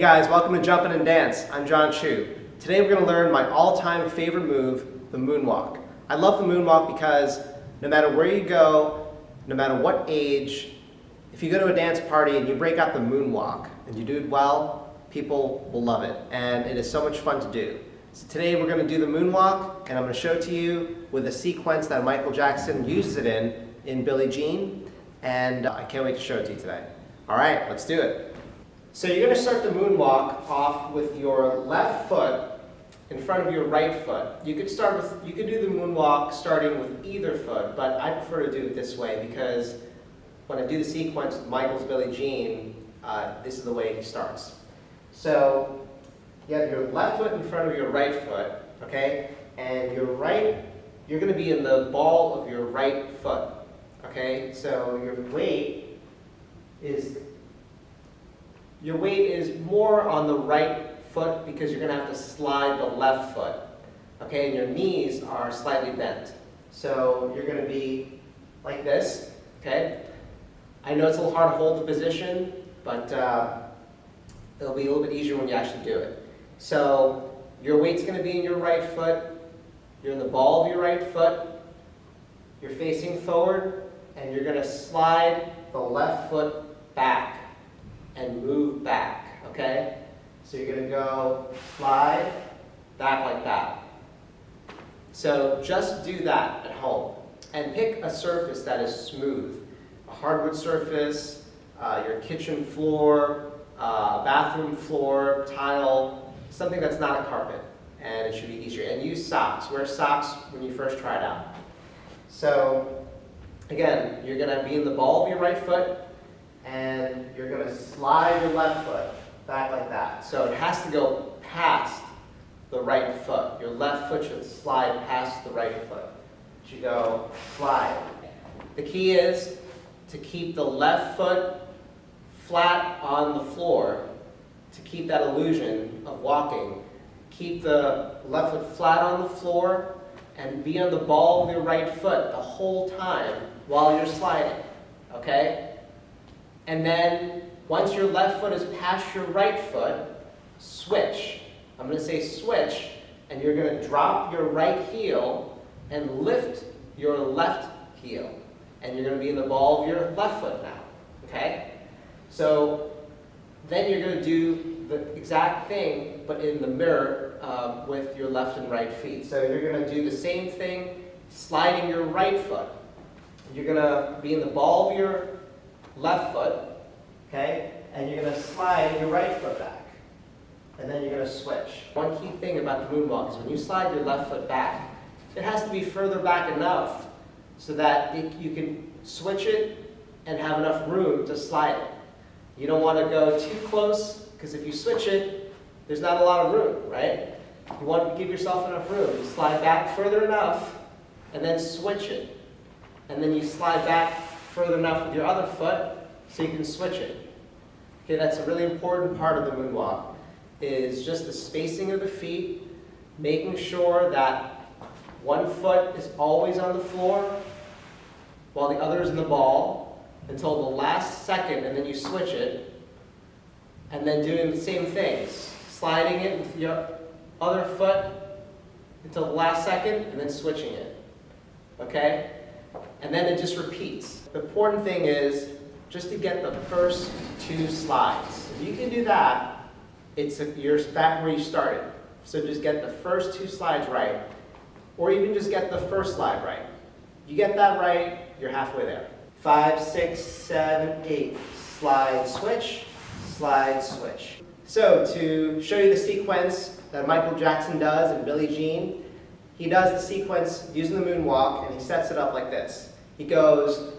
guys, welcome to Jumpin' and Dance. I'm John Chu. Today we're going to learn my all-time favorite move, the moonwalk. I love the moonwalk because no matter where you go, no matter what age, if you go to a dance party and you break out the moonwalk and you do it well, people will love it, and it is so much fun to do. So today we're going to do the moonwalk, and I'm going to show it to you with a sequence that Michael Jackson uses it in Billie Jean, and I can't wait to show it to you today. All right, let's do it. So you're going to start the moonwalk off with your left foot in front of your right foot. You could do the moonwalk starting with either foot, but I prefer to do it this way because when I do the sequence with Michael's Billie Jean, this is the way he starts. So you have your left foot in front of your right foot, okay? And you're going to be in the ball of your right foot, okay? So your weight is more on the right foot because you're going to have to slide the left foot, okay? And your knees are slightly bent. So you're going to be like this, okay? I know it's a little hard to hold the position, but it'll be a little bit easier when you actually do it. So your weight's going to be in your right foot. You're in the ball of your right foot. You're facing forward, and you're going to slide the left foot back and move back, okay? So you're going to go slide back like that. So just do that at home. And pick a surface that is smooth. A hardwood surface, your kitchen floor, a bathroom floor, tile, something that's not a carpet, and it should be easier. And use socks. Wear socks when you first try it out. So again, you're going to be in the ball of your right foot, and you're going to slide your left foot back like that. So it has to go past the right foot. Your left foot should slide past the right foot. It should go slide. The key is to keep the left foot flat on the floor to keep that illusion of walking. Keep the left foot flat on the floor and be on the ball of your right foot the whole time while you're sliding, okay? And then once your left foot is past your right foot, switch. I'm going to say switch, and you're going to drop your right heel and lift your left heel. And you're going to be in the ball of your left foot now, okay? So then you're going to do the exact thing, but in the mirror with your left and right feet. So you're going to do the same thing, sliding your right foot. You're going to be in the ball of your left foot, okay? And you're going to slide your right foot back. And then you're going to switch. One key thing about the moonwalk is when you slide your left foot back, it has to be further back enough so that you can switch it and have enough room to slide it. You don't want to go too close, because if you switch it, there's not a lot of room, right? You want to give yourself enough room. You slide back further enough, and then switch it. And then you slide back further enough with your other foot, so you can switch it. Okay, that's a really important part of the moonwalk, is just the spacing of the feet, making sure that one foot is always on the floor while the other is in the ball until the last second, and then you switch it. And then doing the same things, sliding it with your other foot until the last second, and then switching it. Okay? And then it just repeats. The important thing is just to get the first two slides. If you can do that, you're back where you started. So just get the first two slides right, or even just get the first slide right. You get that right, you're halfway there. 5, 6, 7, 8. Slide, switch, slide, switch. So to show you the sequence that Michael Jackson does in Billie Jean, he does the sequence using the moonwalk, and he sets it up like this. He goes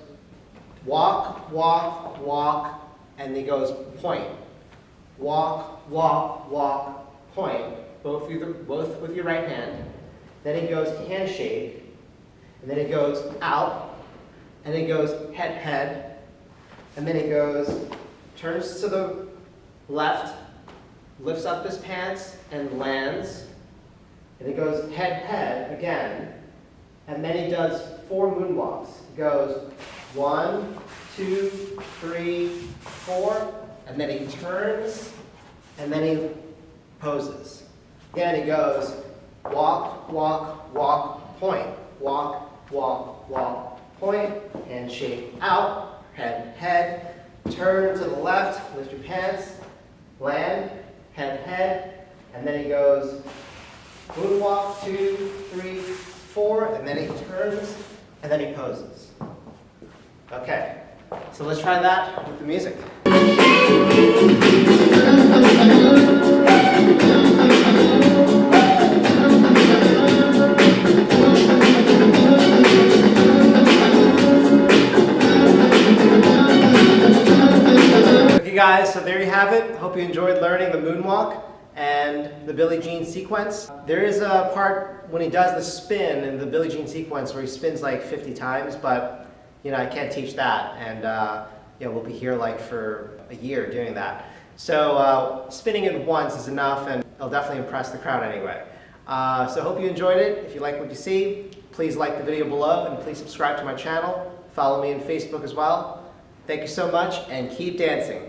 walk, walk, walk, and he goes point. Walk, walk, walk, point, both with your right hand. Then he goes handshake, and then he goes out, and then he goes head, head, and then he goes, turns to the left, lifts up his pants, and lands, and he goes head, head again, and then he does 4 moonwalks. He goes 1, 2, 3, 4, and then he turns and then he poses. Again, he goes walk, walk, walk, point. Walk, walk, walk, point. Handshake out, head, head. Turn to the left, lift your pants, land, head, head. And then he goes moonwalk, 2, 3, 4. And then he turns, and then he poses. Okay, so let's try that with the music. Okay guys, so there you have it. Hope you enjoyed learning the moonwalk and the Billie Jean sequence. There is a part when he does the spin in the Billie Jean sequence where he spins like 50 times, but I can't teach that, and we'll be here like for a year doing that. So spinning it once is enough, and it'll definitely impress the crowd anyway. So hope you enjoyed it. If you like what you see, please like the video below, and please subscribe to my channel. Follow me on Facebook as well. Thank you so much, and keep dancing.